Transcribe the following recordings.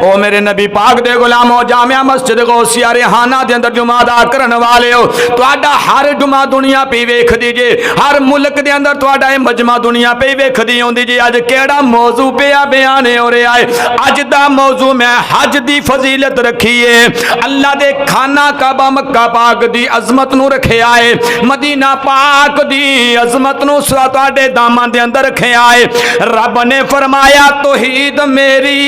او میرے نبی پاک دے غلامو جامعہ مسجد غوثیہ ریحانہ دے اندر جمعہ ادا کرن والے ہو تہاڈا ہر جمعہ دنیا پہ ویکھ دی جے ہر ملک دے اندر تہاڈا اے مجمع دنیا پہ ویکھ دی ہوندی جے اج کیڑا موضوع پیا بیان ہو رہا ہے اج دا موضوع میں حج دی فضیلت رکھی ہے اللہ دے خانہ کعبہ مکہ پاک دی عظمت نو رکھیا ہے مدینہ پاک دی عظمت نو تہاڈے دامن دے اندر رکھیا ہے رب نے فرمایا توحید میری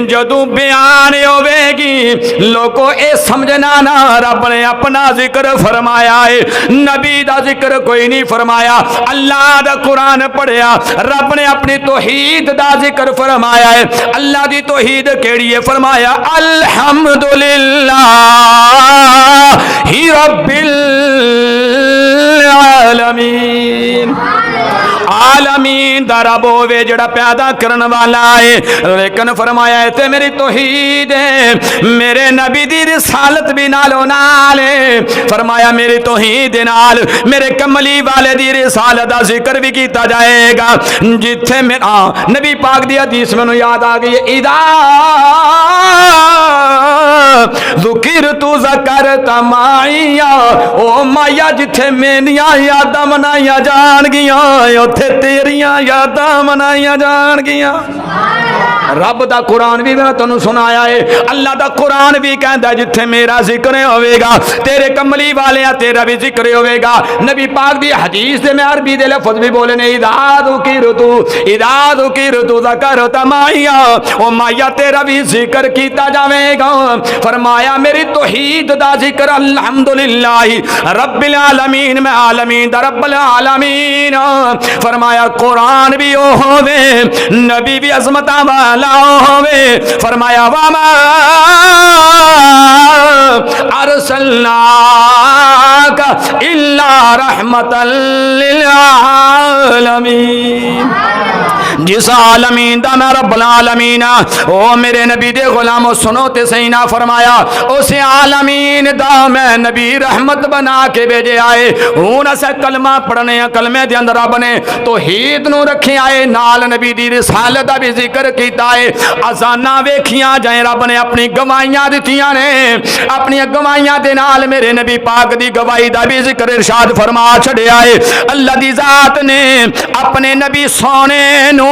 جدوں بیان ہوے گی لوگوں اے سمجھنا نہ رب نے اپنا ذکر فرمایا ہے نبی دا ذکر کوئی نہیں فرمایا اللہ دا قرآن پڑھیا رب نے اپنی توحید دا ذکر فرمایا ہے اللہ دی توحید کیڑی ہے فرمایا الحمدللہ ہی رب العالمین عالمین دا رب ہوے جڑا پیدا کرن والا ہے لیکن فرمایا ہے تے میری توحید ہے میرے نبی دی رسالت بھی نالو نال ہے فرمایا میری توحید نال میرے کملی والے دی رسالت دا ذکر بھی کیتا جائے گا جتھے میرا نبی پاک دی حدیث میں یاد آ گئی ہے اذا ذکرت ذکرت معیا او مایا جتھے میریاں یاداں منائیاں جان گیاں اوتھے تیریاں یاداں منائیاں جان گیاں رب دا قرآن بھی میں تنوں سنایا ہے اللہ دا قرآن بھی کہندا جتھے میرا ذکر ہوے گا تیرے کملی والےاں تیرا بھی ذکر ہوے گا نبی پاک دی حدیث دے میں عربی دے لفظ بھی بولے نے اذا ذکرت ذکرت معیا او مایا تیرا بھی ذکر کیتا جاوے گا فرمایا میری توحید دا ذکر الحمدللہ رب العالمین میں عالمین دا رب العالمین فرمایا قرآن بھی او ہوے نبی بھی عظمتاں والا ہوے فرمایا وما ارسلناک الا رحمتا للعالمین جس عالمین دا میں رب العالمین او میرے نبی دے غلامو سنو تے سینا فرمایا اس عالمین دا میں نبی رحمت بنا کے بھیجے آئے ہون اسے کلمہ پڑھنے کلمے دے اندر رب نے توحید نو رکھے آئے نال نبی دی رسالت دا بھی ذکر کیتا ہے ازانہ ویکھیاں جائیں رب نے اپنی گواہیاں دتیاں نے اپنی گواہیاں دے نال میرے نبی پاک دی گواہی دا بھی ذکر ارشاد فرما چھڑیا ہے اللہ دی ذات نے اپنے نبی سونے نو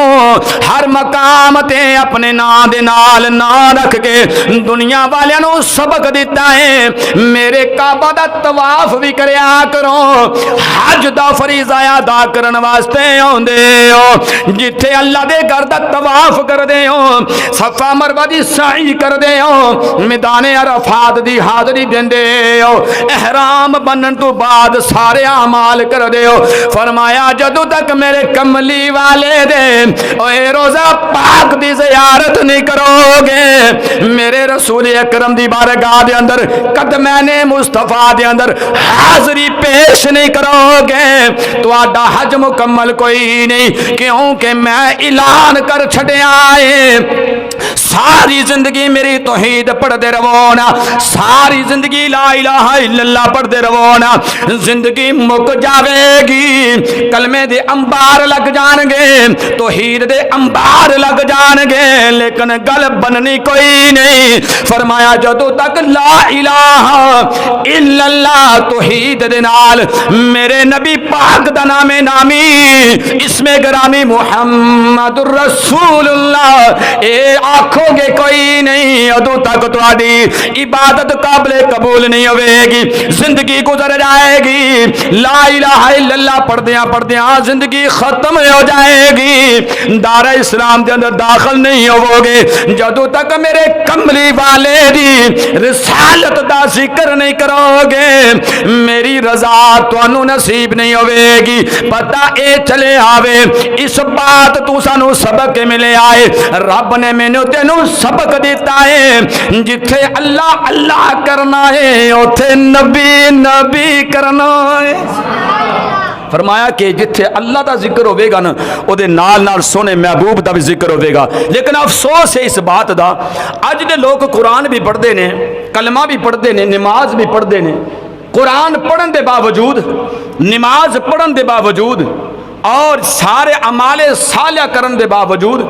ہر مقام تے اپنے نام دے نال نام رکھ کے دنیا والے نو سبق دیتا ہے میرے کعبہ دا طواف بھی کریا کرو حج دا فریضہ ادا کرن واسطے اوندے ہو جتھے اللہ دے گھر دا طواف کر دے ہو صفا مروہ دی سعی کر دے ہو میدان عرفات دی حاضری دیندے ہو احرام بنن تو بعد سارے اعمال کر دے ہو فرمایا جدوں تک میرے کملی والے دے اے روزہ پاک دی زیارت نہیں کرو گے میرے رسول اکرم دی بارگاہ دے اندر قدمین مصطفیٰ دے اندر حاضری پیش نہیں کرو گے تو آڈا حج مکمل کوئی نہیں کیونکہ میں اعلان کر چھڑے آئے ساری زندگی میری توحید پڑھ دے رونا ساری زندگی لا الہ الا اللہ پڑھ دے رونا زندگی مک جاوے گی کلمے دے انبار لگ جان گے توحید دے انبار لگ جان گے لیکن گل بننی کوئی نہیں فرمایا جدوں تک لا الہ الا اللہ توحید دے نال میرے نبی پاک دا نام نامی اسم گرامی محمد الرسول اللہ اے آنکھوں گے کوئی نہیں ادو تک تہاڈی عبادت قابل قبول نہیں ہوے گی زندگی گزر جائے گی لا الہ الا اللہ پڑھدیاں پڑھدیاں زندگی ختم ہو جائے گی دار اسلام دے اندر داخل نہیں ہوو گے جدوں تک میرے کملی والے دی رسالت دا ذکر نہیں کرو گے میری رضا تانوں نصیب نہیں ہوے گی پتہ اے چلے آوے اس بات تو سانو سبق ملے آئے رب نے مینوں تینوں سبق دیتا ہے جتھے اللہ اللہ کرنا ہے اوتھے نبی نبی کرنا ہے فرمایا کہ جتھے اللہ دا ذکر ہوئے گا نا او دے نال نال سونے محبوب دا بھی ذکر ہوئے گا لیکن افسوس ہے اس بات دا اج دے لوگ قرآن بھی پڑھ دے نے کلمہ بھی پڑھ دے نے نماز بھی پڑھ دے نے قرآن پڑھن دے باوجود نماز پڑھن دے باوجود اور سارے اعمال صالح کرن دے باوجود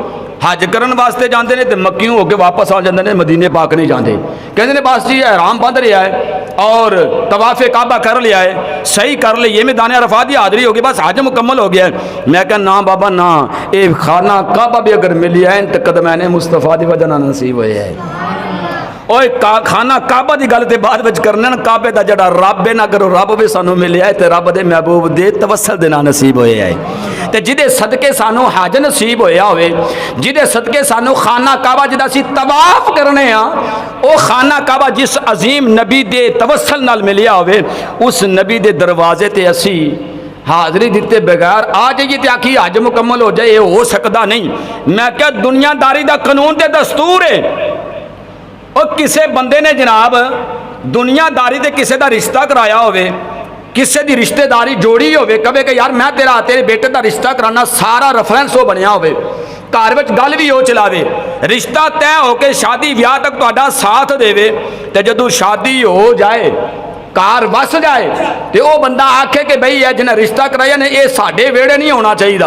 حج کرن واسطے جاندے نے تے مکیوں ہو کے واپس آ جاندے نے, مدینے پاک نہیں جاندے. کہندے نے بس جی احرام بندھ لیا ہے اور طواف کعبہ کر لیا ہے, صحیح کر لی, یہ میدان عرفات کی حاضری ہوگی, بس حج مکمل ہو گیا ہے. میں کہا نا بابا نا, اے خانہ کعبہ بھی اگر ملی ہے تے قدمین مصطفیٰ دی وجہ نال نصیب ہوئے ہے. اوے خانہ کعبہ دی گل تے بعد وچ کرنے نا, کعبے دا جڑا رب ہے نا, کرو رب بھی سانو ملیا ہے تے رب دے محبوب دے توسل دے نال نصیب ہوئے ہے. تے جدے صدقے سانو حج نصیب ہویا ہوئے, جدے صدقے سانو خانہ کعبہ جدا سی طواف کرنے ہاں, او خانہ کعبہ جس عظیم نبی دے توسل نال ملیا ہوئے, اس نبی دے دروازے تے اسی حاضری دیتے بغیر آ جائیے تے آکھی حج مکمل ہو جائے, یہ ہو سکتا نہیں. میں کہا دنیا داری دا قانون تے دستور ہے. اور کسے بندے نے جناب دنیا داری دے کسے دا رشتہ کرایا ہوئے, کسے دی رشتہ داری جوڑی ہوئے, کبھے کہ یار میں تیرے بیٹے دا رشتہ کرانا, سارا ریفرنس ہو بنیا ہوئے, گھر وچ گل بھی ہو چلاوے, رشتہ طے ہو کے شادی بیاہ تک تہاڈا ساتھ دے وے, تے جدوں شادی ہو جائے کار وس جائے تے او بندہ آکھے کہ بھئی یہ جنہیں رشتہ کرایا نے یہ ساڈے ویڑے نہیں ہونا چاہیے,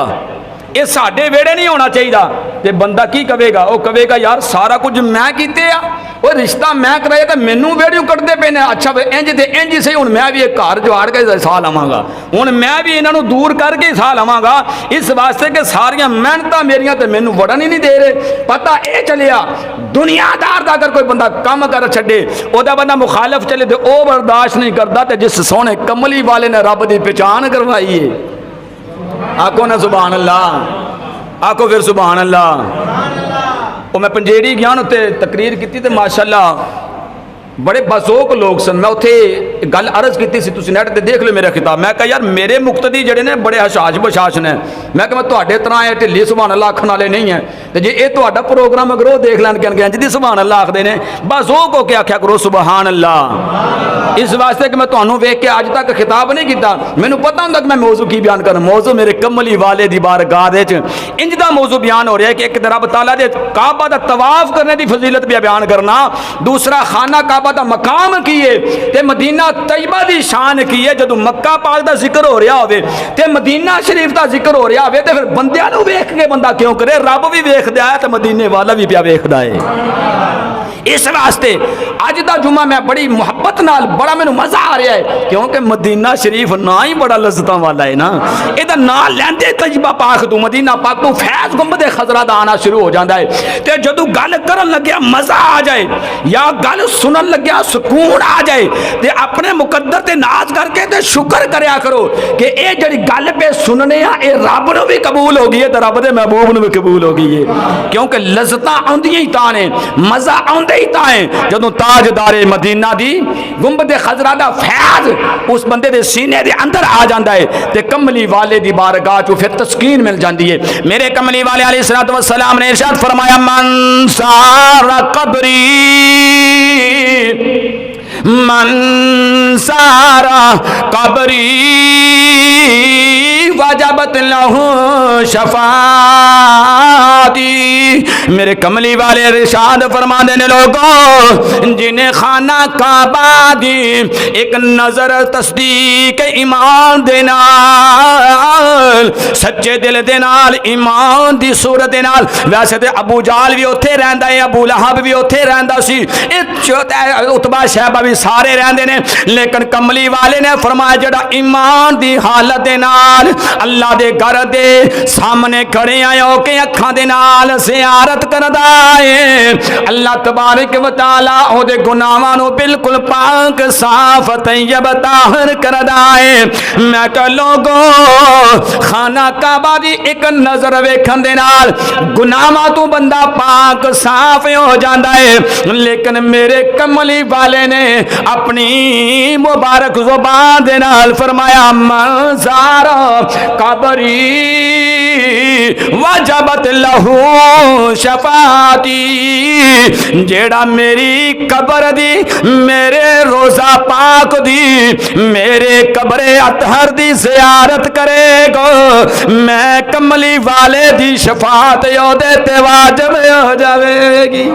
یہ ساڈے ویڑے نہیں ہونا چاہیے. تے بندہ کی کہے گا, وہ کہے گا یار سارا کچھ میں کیتے آ, وہ رشتہ میں کرایا تے مینوں ویڑیوں کٹدے پے نے. اچھا انج تے انج صحیح, ہن میں بھی ایک گھر جواڑ کے سال آواں گا, ہن میں بھی انہاں نوں دور کر کے سال آواں گا, اس واسطے کہ ساریاں محنتاں میریاں تے مینوں وڑن ہی نہیں دے رہے. پتہ اے چلیا دنیا دار دا اگر کوئی بندہ کام کر چھڈے, او دا بندہ مخالف چلے تے او برداشت نہیں کردا, تے جس سونے کملی والے نے رب دی پہچان کروائی ہے, آکو نا سبحان اللہ, آکو پھر سبحان اللہ. وہ میں پنجیری گیا تے تقریر کی تے ماشاءاللہ بڑے بازوق لوگ سن. میں اتنے گل عرض کی سی, تسی نیٹ تے دیکھ لو میرا خطاب. میں کہا یار میرے مقتدی جڑے نے بڑے حشاش بشاش نے, میں کہ میں تواڈے طرح اے ڈھلی سبحان اللہ آکھن والے نہیں ہیں, تے جے اے تواڈا پروگرام اگر وہ دیکھ لین کہ انج دی سبحان اللہ آکھدے نے, بازوق ہو کے آکھیا کرو سبحان اللہ. اس واسطے کہ میں تانوں ویکھ کے اج تک خطاب نہیں کیتا, مینوں پتہ ہوندا کہ میں موضوع کی بیان کرنا. موضوع میرے کملی والے دی بارگاہ وچ انج دا موضوع بیان ہو رہا ہے کہ ایک رب تعالیٰ دے کعبہ دا طواف کرنے دی فضیلت بھی بیان کرنا, دوسرا خانہ کعبہ دا مقام کیے تے مدینہ طیبہ دی شان کیے. جدو مکہ پاک دا ذکر ہو رہا ہوئے تے مدینہ شریف دا ذکر ہو رہا ہوئے, تے پھر بندیاں نو ویکھ کے بندہ کیوں کرے, رب بھی ویکھدا ہے تے مدینے والا بھی پیا ویکھدا ہے. اس واسطے اج دا جمعہ میں بڑی محبت نال بڑا مینوں مزہ آ رہا ہے, کیونکہ مدینہ شریف نا ہی بڑا لذتاں والا ہے نا. اے دا نام لیندے طیبہ پاک تو مدینہ پاک تو فیض گنبد خضرا دا آنا شروع ہو جاندا ہے. تے جدو گل کرن لگیا مزہ آ جائے یا گل سنن لگیا سکون آ جائے, تے اپنے مقدر تے ناز کر کے تے شکر کریا کرو کہ اے جڑی گل پہ سننے آ اے رب نو بھی قبول ہو گئی ہے تے رب دے محبوب نو بھی قبول ہو گئی ہے. کیونکہ لذتاں آندیاں ہی تاں نے, مزہ آندا ہی تاں ہے جدوں تاجدار مدینہ دی گنبد خضرا دا فیض اس بندے دے سینے دے اندر آ جاندا ہے, تے کملی والے دی بارگاہ چوں پھر تسکین مل جاندی ہے. میرے کملی والے علیہ الصلوۃ والسلام نے ارشاد فرمایا, من سار قبری من سارا قبری وجبت لہو شفاعتی. میرے کملی والے ارشاد فرما دینے لوگوں جنہیں خانہ کعبہ دی ایک نظر تصدیق ایمان دینال, سچے دل دینال, ایمان دی صورت دینال. ویسے تے ابو جال بھی اتھے رہندا ہے, ابو لہب بھی اتھے رہندا سی, اتبا شہبہ بھی سارے رہندے نے, لیکن کملی والے نے فرمایا جڑا ایمان دی حالت دے نال اللہ دے گھر دے سامنے کھڑے آیا کہ اکھاں دے نال زیارت کردا ہے, اللہ تبارک و تعالی او دے گناہاں نو بالکل پاک صاف طیب طاہر کردا ہے. میں کہ لوگوں خانہ کعبہ دی ایک نظر ویکھن دے نال گناہاں تو بندہ پاک صاف ہو جاندا ہے, لیکن میرے کملی والے نے اپنی مبارک زبان دے نال فرمایا من زارا قبری وجبت لہو شفاعتی. جیڑا میری قبر دی, میرے روزہ پاک دی, میرے قبر اطہر دی زیارت کرے گا, میں کملی والے دی شفاعت یو دے تے واجب ہو جاوے گی.